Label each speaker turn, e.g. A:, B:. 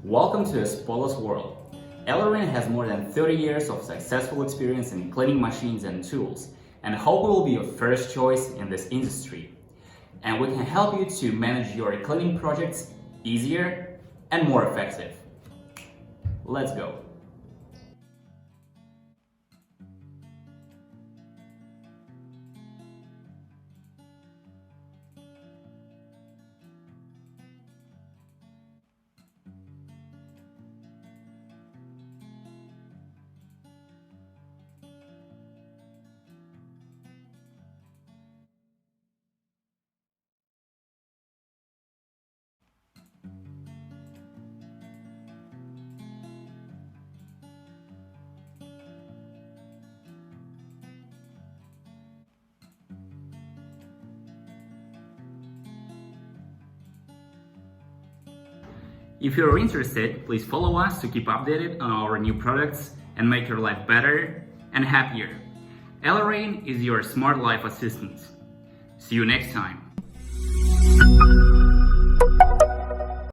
A: Welcome to a spotless world. ELEREIN has more than 30 years of successful experience in cleaning machines and tools, and hope we will be your first choice in this industry. And we can help you to manage your cleaning projects easier and more effective. Let's go. If you're interested, please follow us to keep updated on our new products and make your life better and happier. ELEREIN is your smart life assistant. See you next time.